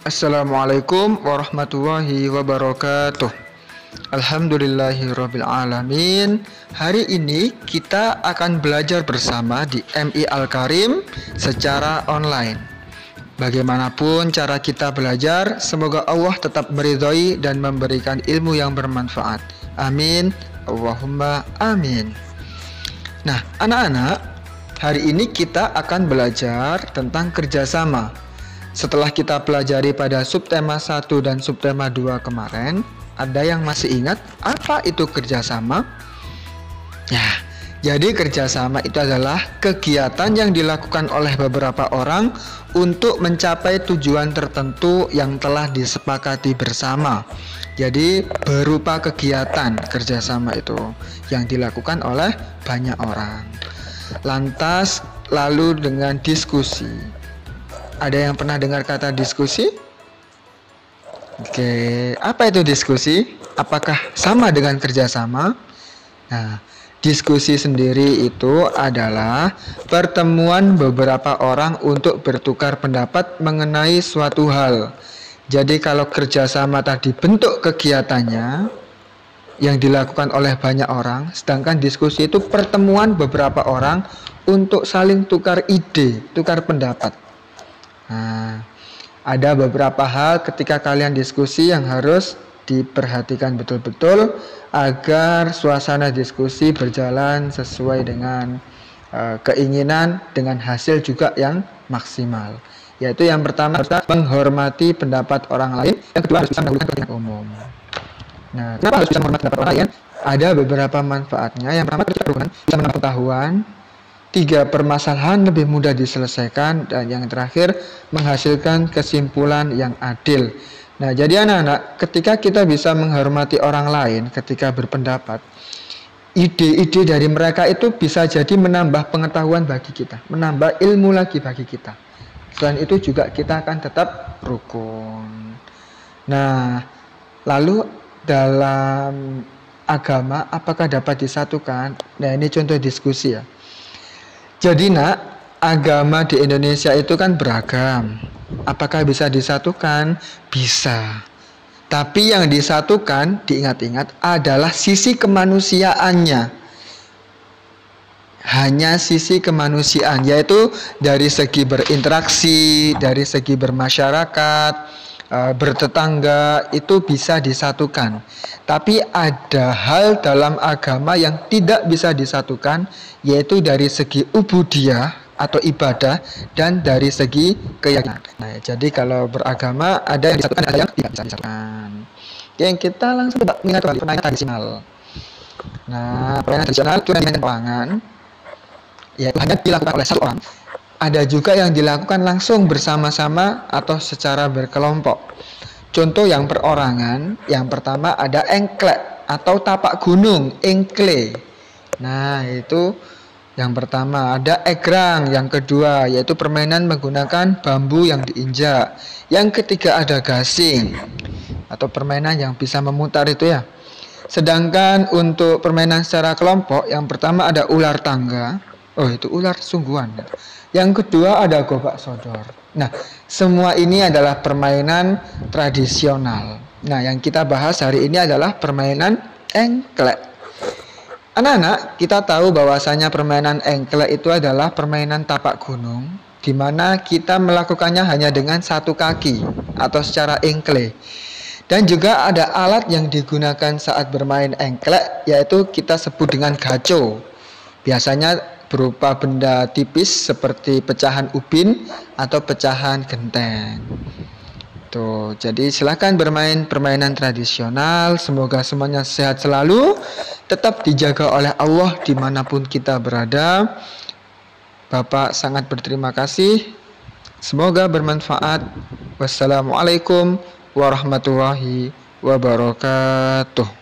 Assalamualaikum warahmatullahi wabarakatuh. Alhamdulillahirabbil alamin. Hari ini kita akan belajar bersama di MI Al-Karim secara online. Bagaimanapun cara kita belajar, semoga Allah tetap meridhai dan memberikan ilmu yang bermanfaat. Amin. Allahumma amin. Nah, anak-anak, hari ini kita akan belajar tentang kerjasama. Setelah kita pelajari pada subtema 1 dan subtema 2 kemarin, ada yang masih ingat apa itu kerjasama? Ya, jadi kerjasama itu adalah kegiatan yang dilakukan oleh beberapa orang untuk mencapai tujuan tertentu yang telah disepakati bersama. Jadi berupa kegiatan kerjasama itu yang dilakukan oleh banyak orang. Lantas lalu dengan diskusi. Ada yang pernah dengar kata diskusi? Oke, apa itu diskusi? Apakah sama dengan kerjasama? Nah, diskusi sendiri itu adalah pertemuan beberapa orang untuk bertukar pendapat mengenai suatu hal. Jadi kalau kerjasama tadi bentuk kegiatannya yang dilakukan oleh banyak orang, sedangkan diskusi itu pertemuan beberapa orang untuk saling tukar ide, tukar pendapat. Nah, ada beberapa hal ketika kalian diskusi yang harus diperhatikan betul-betul agar suasana diskusi berjalan sesuai dengan keinginan dengan hasil juga yang maksimal. Yaitu yang pertama harus menghormati pendapat orang lain, yang kedua harus bisa mendahulukan kepentingan umum. Nah, kenapa harus bisa menghormati pendapat orang lain? Ada beberapa manfaatnya. Yang pertama ketika bisa menambah pengetahuan. 3, permasalahan lebih mudah diselesaikan, dan yang terakhir menghasilkan kesimpulan yang adil. Nah, jadi anak-anak, ketika kita bisa menghormati orang lain ketika berpendapat, ide-ide dari mereka itu bisa jadi menambah pengetahuan bagi kita, menambah ilmu lagi bagi kita. Selain itu juga kita akan tetap rukun. Nah, lalu dalam agama apakah dapat disatukan? Nah, ini contoh diskusi ya. Jadi nak, agama di Indonesia itu kan beragam. Apakah bisa disatukan? Bisa. Tapi yang disatukan, diingat-ingat, adalah sisi kemanusiaannya. Hanya sisi kemanusiaan, yaitu dari segi berinteraksi, dari segi bermasyarakat, bertetangga, itu bisa disatukan. Tapi ada hal dalam agama yang tidak bisa disatukan, yaitu dari segi ubudiyah atau ibadah dan dari segi keyakinan. Nah, jadi kalau beragama ada yang disatukan, ada yang tidak bisa disatukan. Yang kita langsung mengingat permainan tradisional. Nah, permainan tradisional itu permainan keuangan, yaitu hanya dilakukan oleh satu orang. Ada juga yang dilakukan langsung bersama-sama atau secara berkelompok. Contoh yang perorangan, yang pertama ada engklek atau tapak gunung, engkle. Nah, itu yang pertama. Ada egrang, yang kedua, yaitu permainan menggunakan bambu yang diinjak. Yang ketiga ada gasing, atau permainan yang bisa memutar itu ya. Sedangkan untuk permainan secara kelompok, yang pertama ada ular tangga. Oh, itu ular sungguhan. Yang kedua ada gobak sodor. Nah, semua ini adalah permainan tradisional. Nah, yang kita bahas hari ini adalah permainan engklek. Anak-anak, kita tahu bahwasanya permainan engklek itu adalah permainan tapak gunung, di mana kita melakukannya hanya dengan satu kaki atau secara engkle. Dan juga ada alat yang digunakan saat bermain engklek, yaitu kita sebut dengan gaco. Biasanya berupa benda tipis seperti pecahan ubin atau pecahan genteng. Tuh, jadi silakan bermain permainan tradisional. Semoga semuanya sehat selalu, tetap dijaga oleh Allah dimanapun kita berada. Bapak sangat berterima kasih. Semoga bermanfaat. Wassalamualaikum warahmatullahi wabarakatuh.